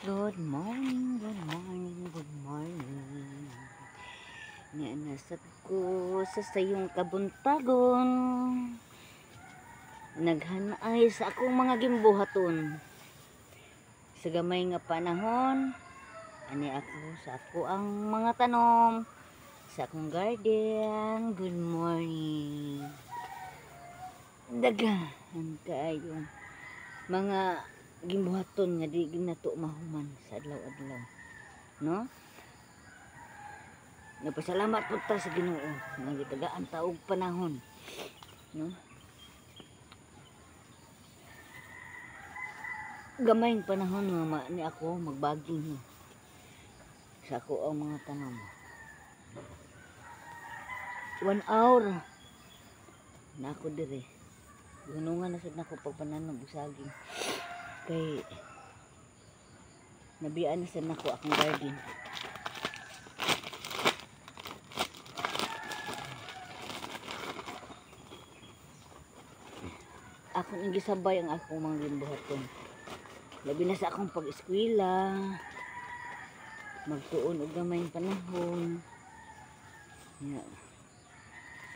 Good morning, good morning, good morning. Nianasad ko sa sayong kabuntagon. Naghanay sa akong mga gimbuhaton. Sa gamay nga panahon, ani ako sa ako ang mga tanom sa akong garden. Good morning. Daghan kaayo mga gimbuhaton nga di ginato mahuman sa adlaw-adlaw, no? Nagpasalamat po ta sa Ginoo nga gitagaan ta og panahon, no? Gamayng panahon nga ni ako magbaging sa ako ang mga tanom. 1 hour na ako dire. Gunungan na sad nako pagpananom og saging. Kay nabiyan na sad nako akong garden. Ako nang gisabay ang akong mga gimbuhaton. Labi na sa akong pag-eskwela, magtuon og gamayng panahon. Yeah.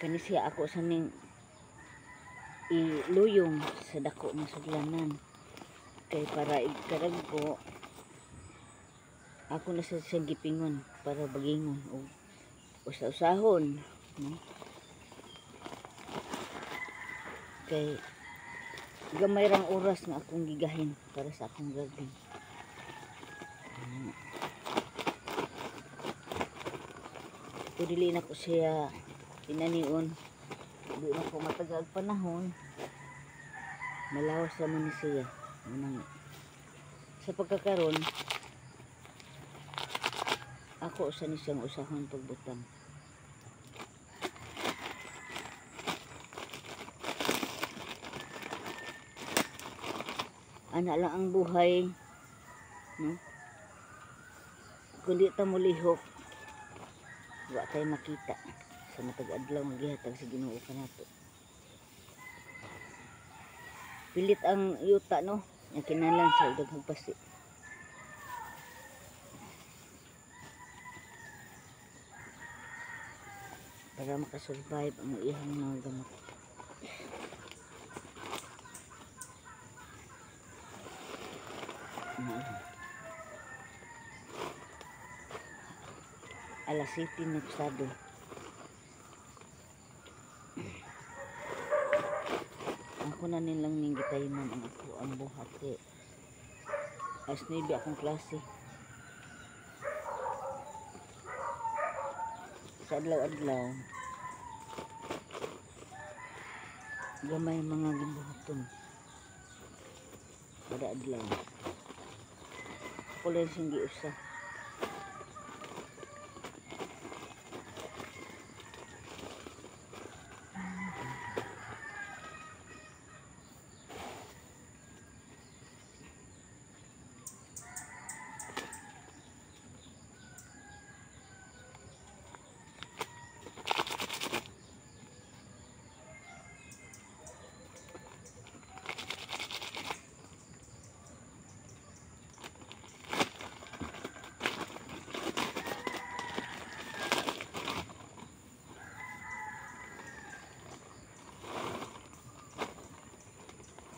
Kani siya ako sa ning iluyong sa dako nga sudlanan. Kay para igkarag ko, ako na sa siyang gipingon para bagingon o usa-usahon, no? Kay gamay rang oras nga akong gigahin para sa akong garden. Dili na ko siya inanion. Di na ko matagal panahon. Malawas naman ni siya. Sa pagkakaroon, ako usa ni siyang usahon pagbutang. Ana lang ang buhay, no? Kundi ta mulihok, wa tay makita sa matag adlaw nga gihatag sa Ginoo kanato. Pilit ang yuta, no? Nga kinahanglan sa daghang pasi. Para makasurvive ang iyang mga gamot. Alas 7 na pasado. Ako na nilang ning gitayman ang ako ang buhat kay as nibi akong klase. Sa adlaw-adlaw gamay mga gimbuhaton kada adlaw. Ako lang siyang giusa.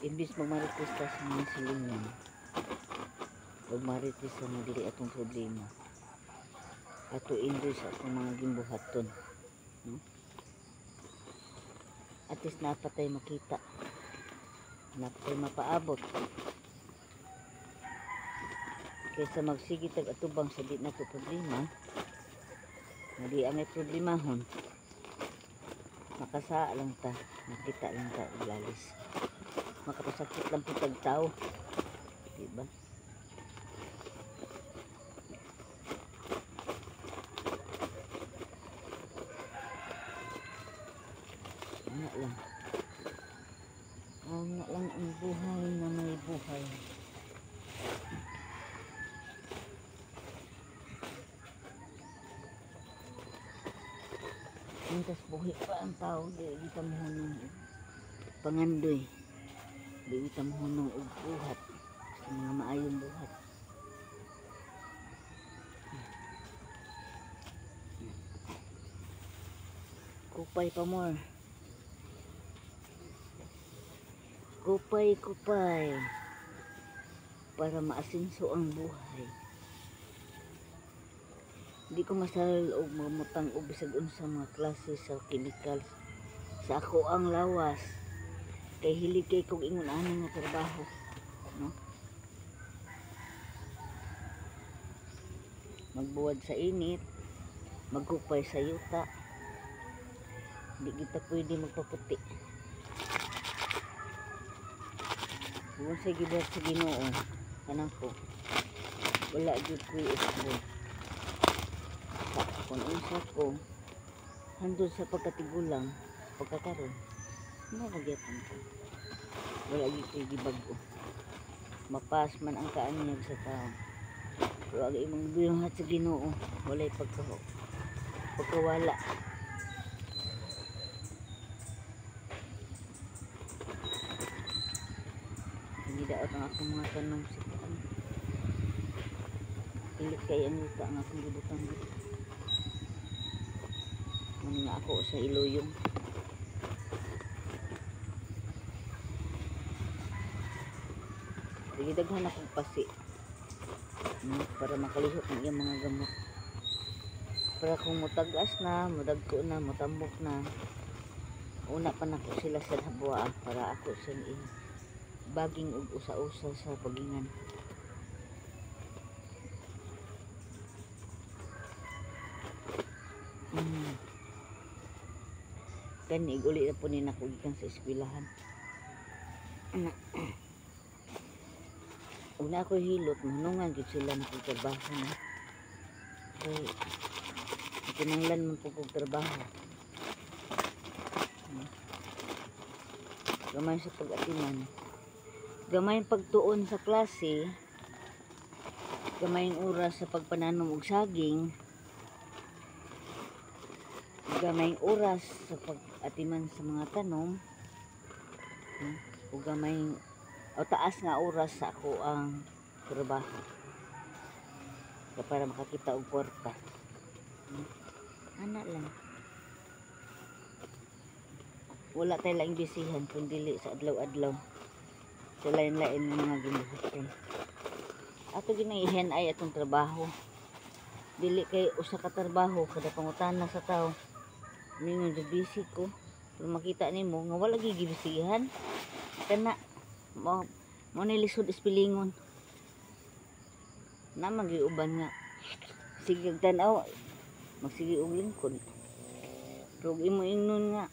Imbis magmarites ta sa mga silingan, magmarites sa mga dili atong problema, ato indoy sa atong mga gimbuhaton, no? At least napatay makita, napatay mapaabot, kaysa magsige tag atubang sa di nato problema, nga di may problemahon, makasa lang ta, makita lang ta ilalis. Makapasakit lang po tagtao, diba? Ano lang ang buhay na may buhay. Mintas buhay pa ang tao, di kita mohunong pangandoy. Di kita mohunong og buhat sa mga maayong buhat. Kupay pa more. Kupay para maasinso ang buhay. Di ko masalal og mamutang og bisag unsa mga klase sa chemicals sa ako ang lawas. Kay hilig kay kong ingon ani nga trabaho, no? Magbuwad sa init, magkupay sa yuta. Di kita pwede magpaputi. Kung sa gibuhat sa Ginoo, kanang ko, wala gyud ko isbo. Kung unsa ko, handod sa pagkatigulang, pagkakaroon, nalagyan ko. Wala gyud ko gibago. Mapas man ang kaanyag sa tao. Pero ang imong binuhat sa Ginoo, walay pagkawala. Hindi daot ang akong mga tanong sa taan. Pilit kay ang luta ang akong gibutang dito. Ano nga ako sa iluyong. Sige, daghan akong pasi. Para makalihok ang iyang mga gamot. Para kung mutagas na, mudagko na, mutambok na, una pa na ko sila sa habwa para ako sa baging ug usa-usa sa pagingan. Kani uli na po ni nako gikan sa eskwelahan. Una ako hilot, manungan gid sila nakagtrabaho na. Kay kinanglan man po kong trabaho. Gamay sa pag-atiman. Gamay pagtuon sa klase. Gamay oras sa pagpananom og saging. Gamay oras sa pag-atiman sa mga tanom. O gamay o taas nga oras sa ako ang trabaho para makakita og kwarta. Ana lang. Wala tayo lang bisihan kundi sa adlaw-adlaw sa lain-lain ng mga ginuhaton. Ato ginahihen ay atong trabaho. Dili kay usa ka trabaho kada pangutana sa tao. Ningon do busy ko. Pero makita nimo nga wala gyud gibisihan. Kana mo nilisod ispilingon. Na magiuban nga. Sige tan-aw. Magsige og lingkod. Pero imo ingnon nga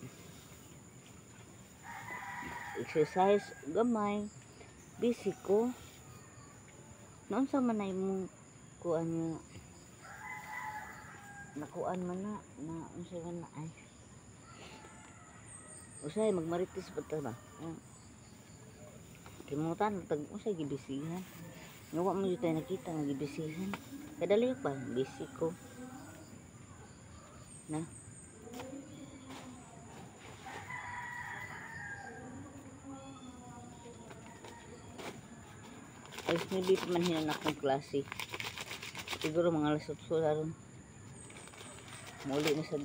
exercise gamay busy ko noon sa manay mo kuan nga nakuan man na unsa man na ay usay magmarites pa ta ba kimutan tag usay gibisihan nga wa man tayo nakita nga gibisihan kadali pa busy ko na ay hindi pa man hinan akong klase siguro mga alas 8 ron muli na sa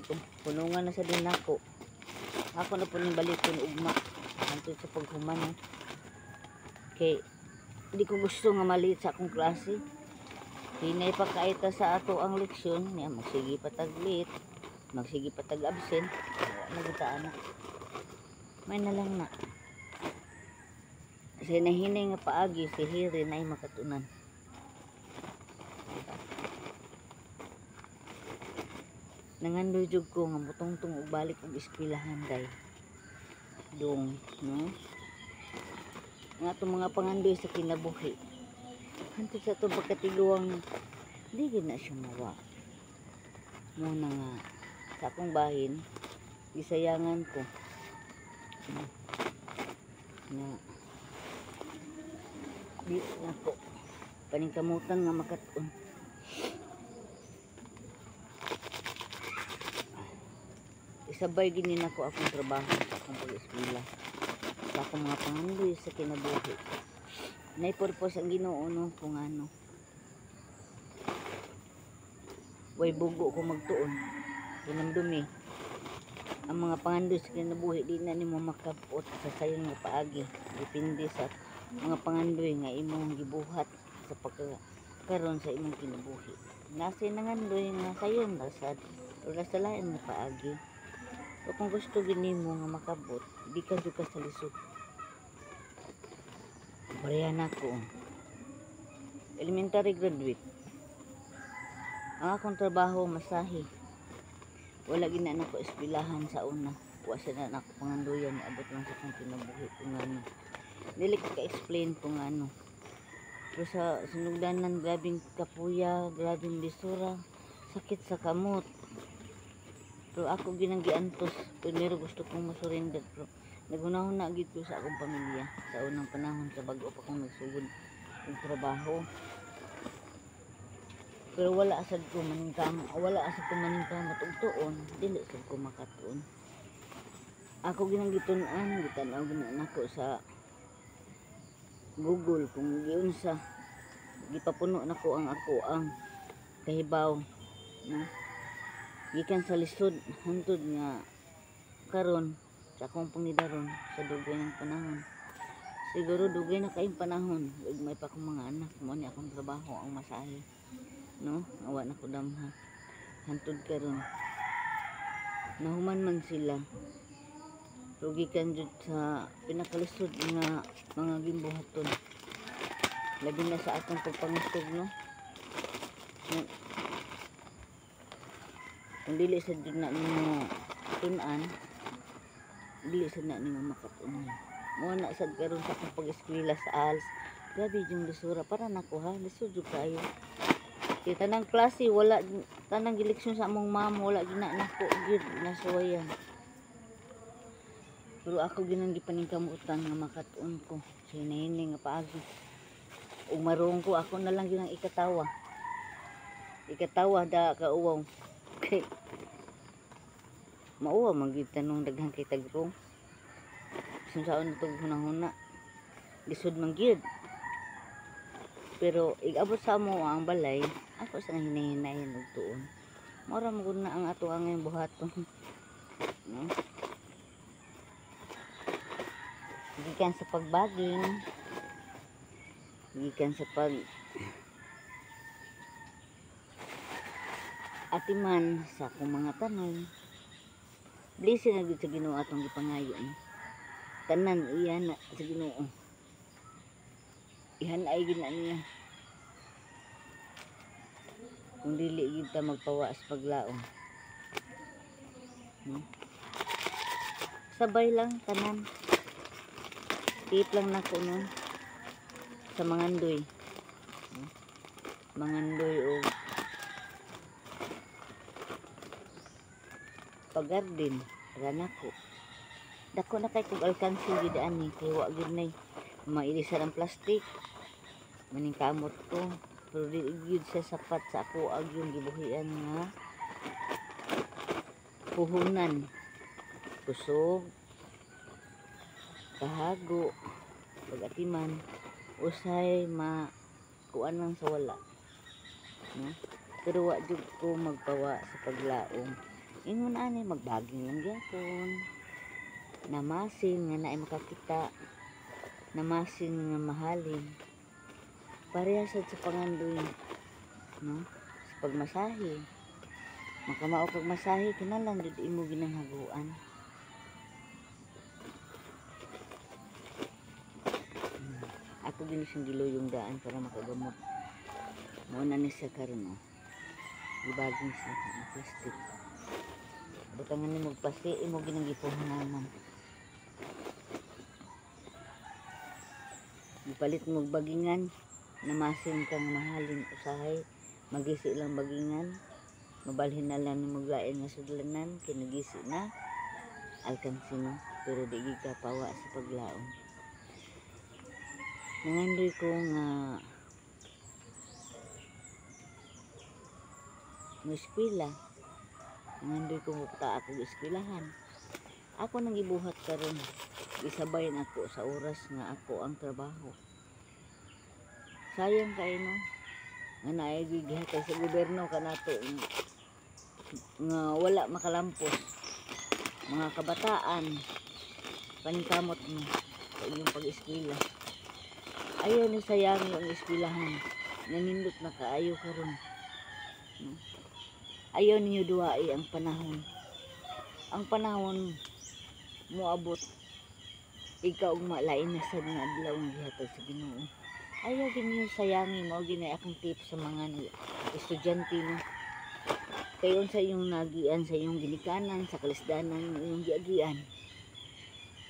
punungan na sa din ako na po ning baliton ugma antod sa paghuman kay hindi ko gusto nga maliit sa akong klase hinay pa kaita sa ato ang leksyon niya magsige pataglit magsige patag absent nagitaan na may na lang na kasi nahinay nga paagi si Hiri na ay makatunan. Nangandoy jud ko nga mutungtong og balik og eskwelahan day. Dong, no? Nga itong mga pangandoy sa kinabuhi. Hantod sa itong pagkatiguang di gid na siya mawa. Muna nga sa akong bahin gisayangan ko. Nga di ako paningkamutan nga makatuon isabay gini nako akong trabaho sa akong pag-eskwela sa akong mga pangandoy sa kinabuhi nay purpose ang Ginoo no kung ano way bugo ko magtuon kinamdumi ang mga pangandoy sa kinabuhi di na nimo makabot sa sayon nga paagi. Depende sa mga pangandoy nga imong gibuhat sa pagkakaroon sa imong kinabuhi. Nasa nangandoy nga sayon rasad o sa lain nga paagi. So kung gusto ginimo nga makabot, di ka jud ka sa lisod. Barihan ako. Elementary graduate. Ang akong trabaho masahe. Wala gina na ko eskwelahan sa una. Wa siya na ako pangandoyan ni abot lang sa kong kinabuhi kung ano. Dili ko ka-explain kung ano. Pero sa sinugdanan, grabing kapuya, grabing bisura, sakit sa kamot. Pero ako ginanggiantos. Primero gusto kong masurrender. Pero nagunahon na agad ko sa akong pamilya. Sa unang panahon sa bago pa kong nagsugod ng trabaho. Pero wala asad ko maningkang matugtuon, dili sad ko makatuon. Ako ginanggitunan, gitanaw gina nako sa Google kung giunsa gipapuno nako ang kahibaw, no? Gikan sa lisod hantod nga karon sa akong pangidaron sa dugay ng panahon. Siguro dugay na kayong panahon, ug may pa akong mga anak, mo ni akong trabaho ang masahe. No, awa na ko damha hantod karon nahuman man sila pero gikan jud sa pinakalisod nga mga gimbuhaton labi na sa atong pagpangustog, no? Kung dili sad jud na nimo tun-an, dili sad na nimo makatun. Mo na sad karon sa akong pag-eskwela sa ALS, grabe yung lisura para nako ha, lisod jud kayo. Kaya tanang klase, wala, tanang gileksyon sa among mama, wala gina nako gid nasuwayan. Pero ako ginang gipaningkamutan nga makatuon ko sa hinahining nga paagi. Ug marong ko, ako na lang ginang ikatawa. Ikatawa da kauwaw. Okay. Mauwa magid tanong daghang kay tagrong. Sunsaon na tong hunahuna. Lisod man gyud. Pero igabot sa amo ang balay, ako sa hinahinayan og tuon. Mura mo na ang ato ang buhaton. No? Gikan sa pagbaging, gikan sa pag atiman sa akong mga tanom. Blessing na gid sa Ginoo atong gipangayon. Tanan iyan na sa Ginoo. Ihan ay gina niya. Kung dili gid ta magpawa sa paglaom. Sabay lang tanan. Tip lang nako nun sa mangandoy. Mangandoy o pag-garden ra nako. Dako na kay kog alkansi gid ani kay wa gid nay mailisan ang plastic. Maning kamot ko. Pero di gid siya sapat sa ako ag yung gibuhian nga puhunan. Kusog, kahago, pag-atiman, usay kuan lang sa wala. No? Pero wa jud ko magpawa sa paglaom. Ingon ani magbaging lang gyapon. Namasin nga naay makakita. Namasin nga mahalin. Parehas sa pangandoy, no? Sa pagmasahe. Makamao kag masahe kinahanglan jud imo ginanghaguan. Ako gini siyang giluyong daan para makagamot. Mao na ni siya karon, no? Gibaging sa plastic. Butangan nimo plastic imo ginang gipuhunanan. Gipalit mo bagingan. Namasin kang mahalin usahay, magisi lang bagingan, mabalhin na lang ni maglain nga sudlanan, kinagisi na, alkansi mo, pero di ka pawa sa paglaom. Nangandoy ko nga eskwela, nangandoy ko mukta ako eskwelahan. Ako nang ibuhat karon, isabay na ako sa oras nga ako ang trabaho. Sayang kayo, no? Nga naigigihatay sa gobyerno kanato nga wala makalampos. mga kabataan, paningkamot mo sa inyong pag-eskwela. Ayaw ni sayang yung eskwelahan, nanindot na kaayo karon, no? Ayaw ninyo duwai ang panahon. Ang panahon moabot, ikaw ug malain na sad nga adlaw nga gihatag sa Ginoo. Ayaw gid ninyo sayangi, mao ginay akong tip sa mga estudyante, no? Kayon sa inyong nagian, sa inyong ginikanan, sa kalisdanan ng inyong giagian,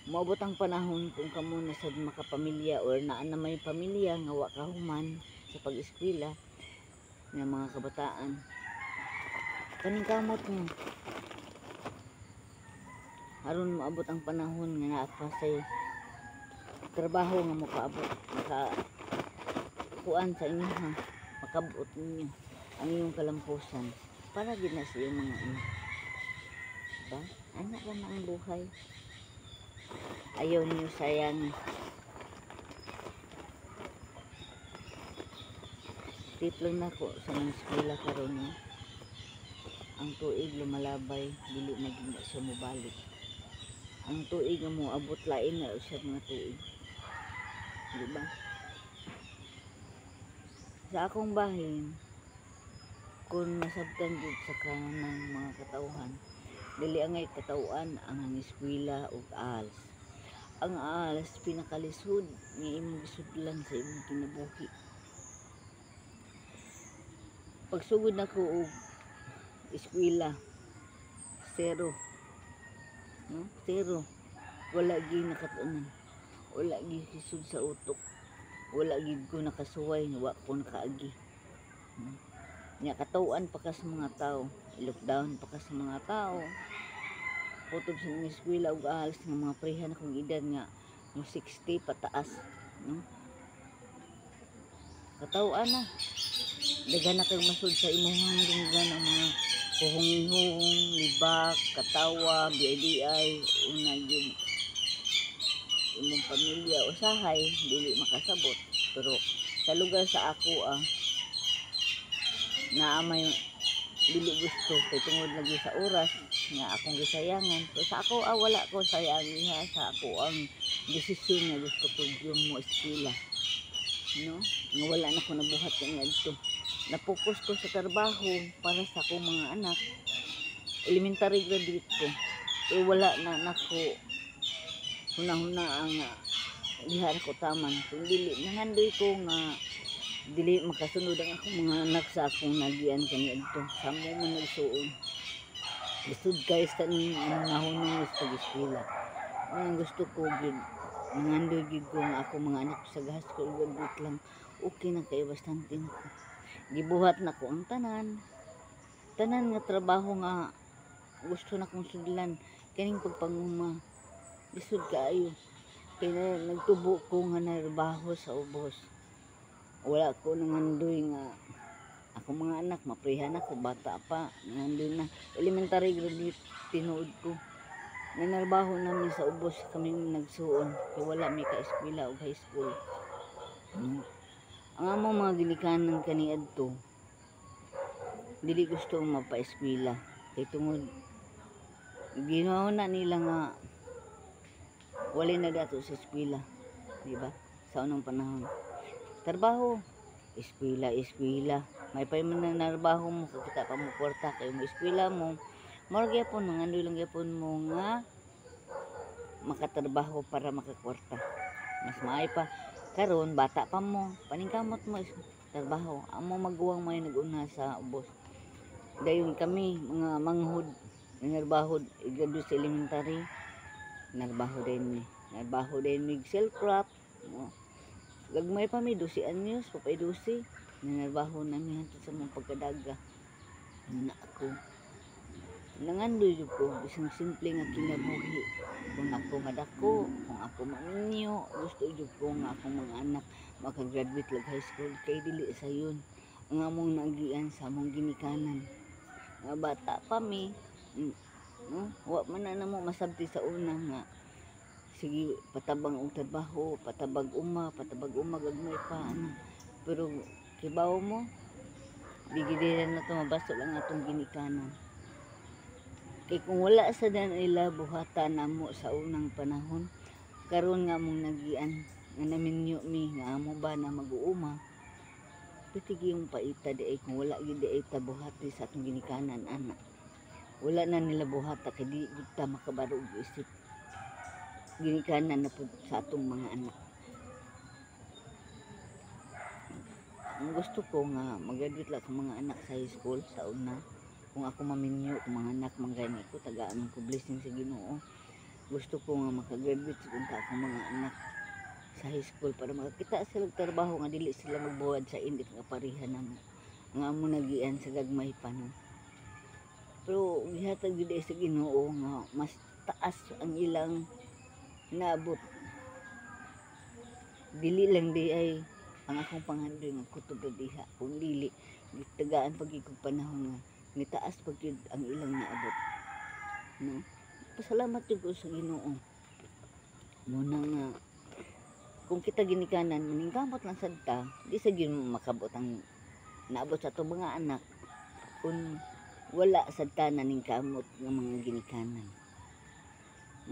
maabot ang panahon kung kamo na sad makapamilya or naa na may pamilya nga wa kahuman sa pag-eskwela ng mga kabataan. Paningkamot mo aron maabot ang panahon nga naa pa sa trabaho nga makaabot, kuan sa inyo, ha, makabuot ninyo ang inyong kalampusan para gid na sa iyong mga diba? Anak lang ang buhay. Ayaw niyo sayang. Tip lang na ko sa mga eskwela karon, no? Ang tuig lumalabay, dili na gid siya mobalik. Ang tuig nga mo abot lain na siya mga tuig, diba? Sa akong bahin, kung nasabtan gid sa kanang mga katawhan, dili angay katawhan ang eskwela ug ALS. Ang ALS pinakalisod nga imong gisudlan sa imong kinabuhi. Pagsugod nako og eskwela, zero, no? Zero. Wala gid nakatunan, wala gid hisud sa utok, wala gid ko nakasuway, wa ko nakaagi, no? Nya katuan pa ka sa mga tao, lockdown pa ka sa mga tao, putob sa mga eskwela ug ALS nga mga prehan akong edad nga mo 60 pataas, no? Katuan na, daghan na kang masud sa imong linggan ang mga kuhong-hong, libak, katawa, BIDI, una yun imong pamilya usahay dili makasabot. Pero sa lugar sa ako, naamay dili gusto kay tungod lagi sa oras nga akong gisayangan. Pero sa ako, wala ko sayangi, ha, sa ako ang desisyon nga gusto ko yung mo eskwela, no? Nga wala na ko nabuhat nga dito. Napokus ko sa trabaho para sa akong mga anak. Elementary graduate ko. Pero wala na nako huna-huna ang lihar ko taman. Kung dili, nangandoy ko nga dili makasunod ang akong mga anak sa akong nagian kani adto. Samo man nagsuon. Lisod guys sa nahunong sa pag-eskwela. Ang gusto ko gid nangandoy gid ko nga akong mga anak sa high school graduate lang. Okay na kay bastante na ko. Gibuhat na ko ang tanan nga trabaho nga gusto na kong sudlan. Kaning pagpanguma lisod kaayo, kaya nagtubo ko nga narbaho sa ubos. Wala ko nangandoy nga ako mga anak maprihan ako, bata pa nangandoy na elementary graduate tinuod ko. Nanarbaho namin sa ubos kami nagsuon kaya wala may ka-eskwela o high school, ang among mga ginikanan kaniadto dili gusto mapa-eskwela kay tungod ginawa na nila nga wala na dato sa eskwela, diba? Sa unang panahon trabaho, eskwela, may pa man na narbaho mo, kita pa mo kwarta kayo mo eskwela mo, murag gyapon nangandoy lang gyapon mo nga makatrabaho para makakwarta. Mas maay pa karon bata pa mo, paningkamot mo trabaho, amo maguwang may nag-una sa ubos. Dayon kami mga manghud narbahod graduate sa elementary, narbaho din mig self-craft, no? Gagmay pa mi 12 anyos, papay 12 nanarbaho namin hantud sa mga pagkadaga na ako. Nangandoy jud ko bisang simple nga kinabuhi. Kung ako madako, kung ako maminyo, gusto jud ko nga akong mga anak makagraduate lag high school kay dili sayon ang among nagian sa among ginikanan. Nga bata pa mi, no? Wa man na mo masabti sa una nga sige patabang og trabaho, patabag uma gagmay pa ano. Pero kibaw mo, digidiran na to mabaso lang atong ginikanan. Kay kung wala sa dan ila buhatan namo sa unang panahon, karon nga mong nagian nga naminyo mi nga amo ba na mag-uuma. Pitigi yung paita di ay kung wala gid di ay tabuhati sa atong ginikanan anak. Wala na nila buhata kay di gid ta makabarog isip ginikanan na pud sa atong mga anak. Ang gusto ko nga mag-graduate lang sa mga anak sa high school sa una. Kung ako maminyo kung mga anak manggani ko tagaan ko blessing sa Ginoo. Gusto ko nga makagraduate sa akong mga anak sa high school para makakita sila og trabaho nga dili sila magbuwad sa init nga pareha namo. Nga amo nagian sa gagmay pa no. Pero gihatag gid sa Ginoo nga mas taas ang ilang naabot. Dili lang di ay ang akong pangandoy nga kutob diha kung dili gitagaan pag ikog panahon nga ni taas pag ang ilang naabot no. Pasalamat jud ko sa Ginoo muna nga kung kita ginikanan maningkamot lang sad ta di sa gyud makabot ang naabot sa ato mga anak kung wala sad ta naningkamot nga mga ginikanan.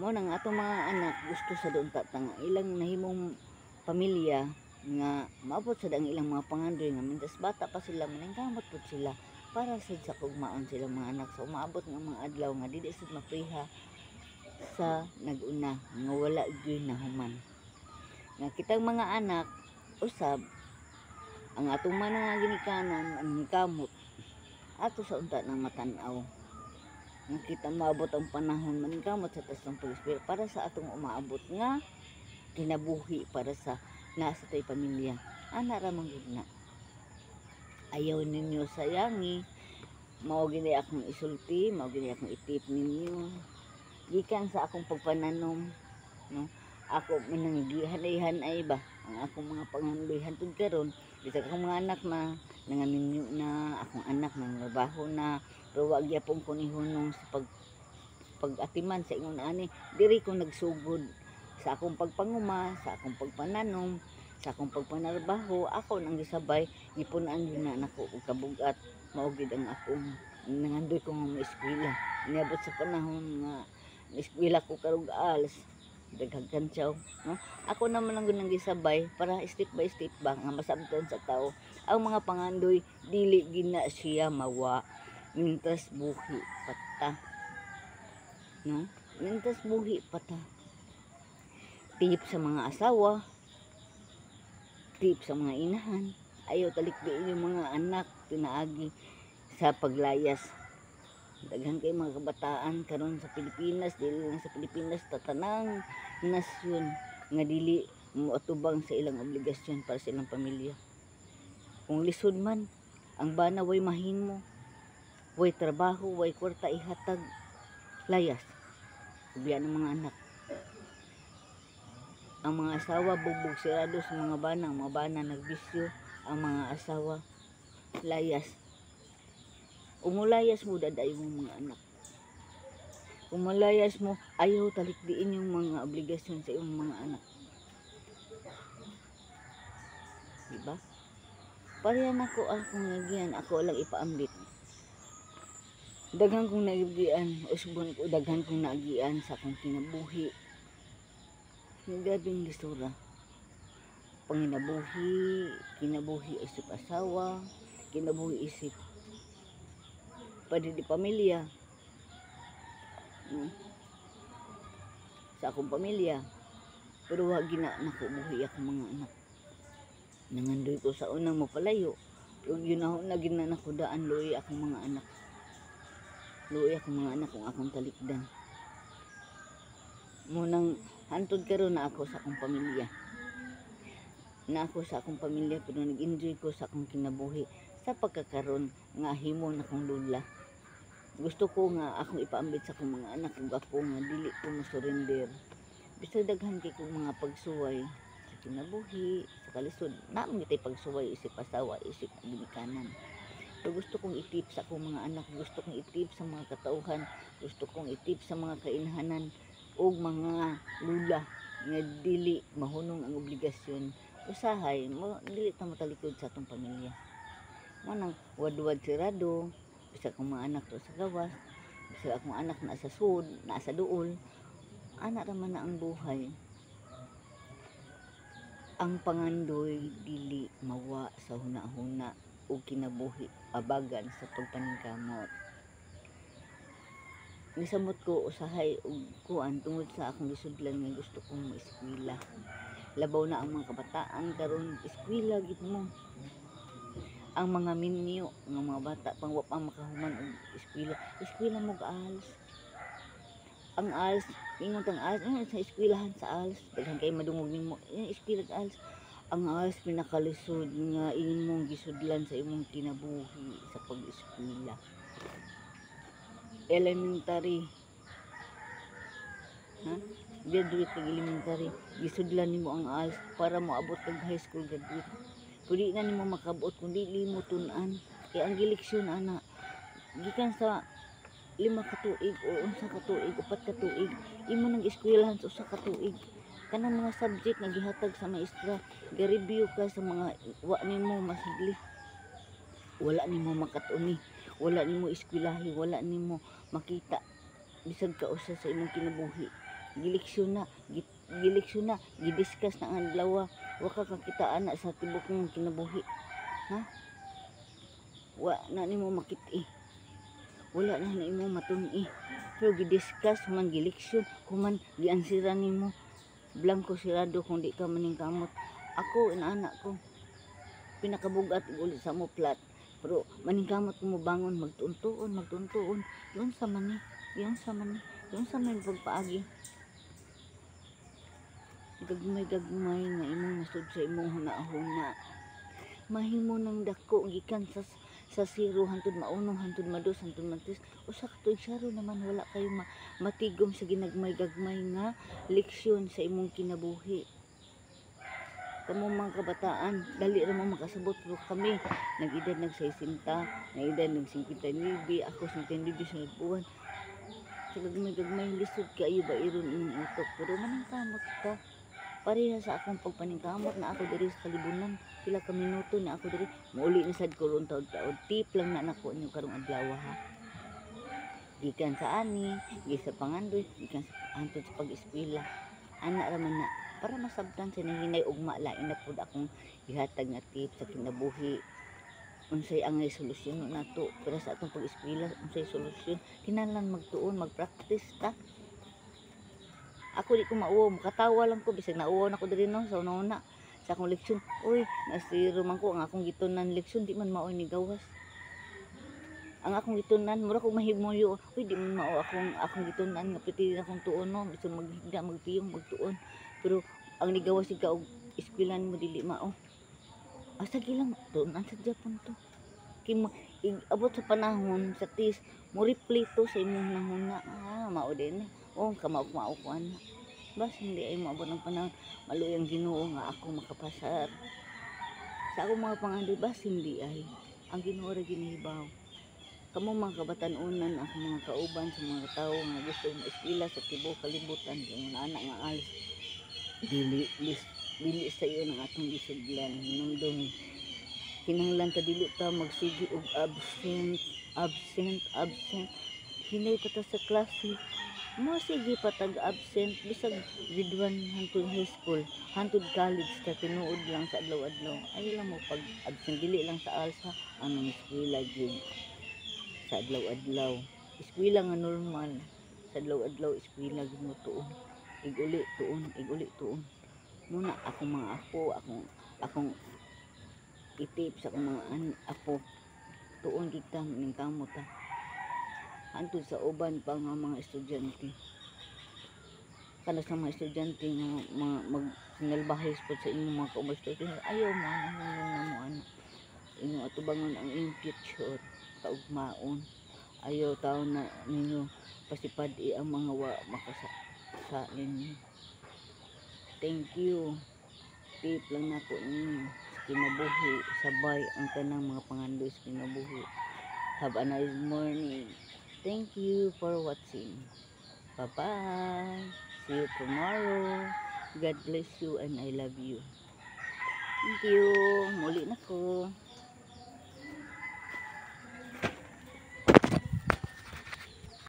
Mo nang atong mga anak gusto sa doon ta nga ilang nahimong pamilya nga maabot sa ang ilang mga pangandoy nga mintas bata pa sila maningkamot pud sila para sa kugmaon sila mga anak sa umaabot nga mga adlaw nga dili sad mapriha sa naguna nga wala gyud nahuman nga kitang mga anak usab ang atong mga ginikanan ang kamot ato sa unta nang matan-aw nga kita maabot ang panahon maningkamot sa tasong pag-espiritu para sa atong umaabot nga kinabuhi para sa nasa tay pamilya ana ra man gud na. Ayaw ninyo sayangi mao gini akong isulti mao gini akong itip ninyo gikan sa akong pagpananom no. Ako mananggihan ay ba ang akong mga pangandoy hantud karon bisag akong mga anak na nangaminyo na akong anak nangtrabaho na pero wa gyapon ko nihunong sa pag-atiman sa ingon ani diri ko nagsugod sa akong pagpanguma sa akong pagpananom sa akong pagpanarbaho ako nang gisabay gipunan yun na nako og kabugat mao gid ang akong nangandoy ko nga eskwela niabot sa panahon nga eskwela ko karong alas daghang kantsaw no. Ako naman lang gunang gisabay para step by step ba nga masabton sa tao ang mga pangandoy dili gina siya mawa mintas buhi pata no. Mintas buhi pata tip sa mga asawa tip sa mga inahan ayaw talikdiin yung mga anak pinaagi sa paglayas. Daghan kay mga kabataan karon sa Pilipinas dili lang sa Pilipinas tatanang nasyon nga dili moatubang sa ilang obligasyon para sa ilang pamilya. Kung lisod man ang bana way mahimo way trabaho way kwarta ihatag layas biya ng mga anak. Ang mga asawa bugbog sirado sa mga bana nagbisyo ang mga asawa layas. Umulayas mo daday mo mga anak. Umulayas mo ayaw talikdiin yung mga obligasyon sa iyong mga anak. Diba? Pareha nako akong nagian ako lang ipaambit. Daghan kong nagian usbon ko daghan kong nagian sa akong kinabuhi. Nagabing lisura panginabuhi kinabuhi isip asawa kinabuhi isip padidi pamilya sa akong pamilya pero wa gina nako buhi akong mga anak nangandoy ko sa unang mapalayo pero ginahon na gina nako daan luoy akong mga anak kung akong talikdan munang hantod karon na ako sa akong pamilya pero nag-enjoy ko sa akong kinabuhi sa pagkakaroon nga himo na kong lula. Gusto ko nga akong ipaambit sa akong mga anak ug ako nga dili ko mo-surrender bisag daghan kay kong mga pagsuway sa kinabuhi sa kalisod naman gitay pagsuway isip asawa isip ginikanan. Pero gusto kong itip sa akong mga anak, gusto kong itip sa mga katauhan, gusto kong itip sa mga kainahanan og mga lula nga dili mahunong ang obligasyon usahay mo dili ta matalikod sa atong pamilya mo nang wad-wad sirado bisag kung mga anak to sa gawas sa akong anak nasa sud, nasa duol, ana raman na ang buhay. Ang pangandoy dili mawa sa hunahuna o kinabuhi abagan sa pagpaningkamot. Nisamot ko usahay og kuan tungod sa akong gisudlan nga gusto kong maeskwela. Labaw na ang mga kabataan karon eskwela gid mo. Ang mga minyo ng mga bata pang wa pa makahuman og eskwela mo gaals. Ang ALS, ingon tang ALS, sa eskwelahan sa ALS, daghan kay madungog nimo, eskwela ALS. Ang ALS pinakalisod nga imong gisudlan sa imong kinabuhi sa pag-eskwela. Elementary. Ha? Graduate kag elementary, gisudlan nimo ang ALS para moabot kag high school graduate. Pwede na nimo makabuot kung dili mo tun-an. Kaya ang gileksyon ana, gikan sa 5 ka tuig o 1 ka tuig, 4 ka tuig, imo nang eskwelahan sa 1 ka tuig. Kanang mga subject nga gihatag sa maestra, ga-review ka sa mga wa nimo masigli. Wala nimo makatuni, wala nimo eskwelahi, wala nimo makita bisag ka usa sa imong kinabuhi. Gileksyon na, gidiscuss na ang adlaw, wa ka kakita ana sa tibok mong kinabuhi. Ha? Wa na nimo makit-i. Wala na imo matun-i. Pero gidiscuss man gileksyon, human giansiran nimo blanco sirado kung di ka maningkamot. Ako inaanak ko pinakabugat uli sa mo plat. Pero maningkamot ko mo bangon magtuntuon. Yun sa man pagpaagi. Gagmay nga imong nasud sa imong hunahuna. Mahimo ng dako gikan sa 0 hangtod maunong hangtod ma-2 hangtod ma-3 usa ka tuig syaro naman wala kayo matigom sa ginagmay-gagmay nga leksyon sa imong kinabuhi. Kamo mga kabataan dali ra mo makasabot pero kami nag-edad nag-60, nag-edad nag-59, ako 59 sa buwan. Sa gagmay-gagmay lisod kayo ba iron imong utok pero maningkamot ka. Pareha sa akong pagpaningkamot na ako diri sa kalibunan, pila ka minuto na ako diri, mauli ni sad ko ron taod-taod. Tip lang na nako inyo karong adlaw ha. Gikan sa ani, sa pangandoy, gikan sa hantod sa pag-eskwela. Ana raman na para masabtan sa nahinay ugma lain na pud akong gihatag nga tip sa kinabuhi. Unsay ang solusyon nato para sa atong pag-eskwela, unsay solusyon? Kinahanglan magtuon, mag-practice ta. Ako di ko mauwo, makatawa lang ko bisag nauwo na ko diri no sa una sa akong leksyon. Uy, nasiro man ko ang akong gitunan leksyon di man mao ni gawas. Ang akong gitunan mura ko mahimoyo. Uy, di man mao akong gitunan nga piti akong tuon no bisag maghigda magtiyong magtuon. Pero ang nigawas ka og eskwelahan mo dili mao. Asa gilang tuon sa Japon to. Kimo abot sa panahon sa tis mo replito sa imong nahuna. Mao din. O kamao ko ana. Bas hindi ay maabot ng panahon maluoy ang Ginoo nga ako makapasar. Sa akong mga pangandoy bas hindi ay ang Ginoo ra ginahibaw. Kamo mga kabatan-unan ako mga kauban sa mga tao nga gusto maeskwela sa tibuok kalibutan yung anak nga alis. Dili sa iyo ng atong gisudlan hinumdumi. Kinahanglan ta dili ta magsigi og absent. Hinay pa ta sa klase. Mo sige patag absent bisag grade 1 hangtod high school, hangtod college ta tinuod lang sa adlaw-adlaw. Ay lang mo pag absent dili lang sa alsa ang eskwela gyud sa adlaw-adlaw. Eskwela nga normal sa adlaw-adlaw eskwela gyud mo tuon. Iguli tuon. Muna akong mga akong itip sa akong mga apo tuon gid ta ning kamot ta. Hantod sa uban pa nga mga estudyante. Kana sa mga estudyante nga mag-sinalbahis po sa inyong mga kaumaestudyante, ayaw mo ano. Inyo atubangon ang inyong future, kaugmaon. Ayaw tao na ninyo pasipadi ang mga wa makasalin. Thank you. Tip lang nako ninyo sa kinabuhi, sabay ang tanang mga pangandoy sa kinabuhi. Have a nice morning. Thank you for watching. Bye-bye. See you tomorrow. God bless you and I love you. Thank you. Muli na ko.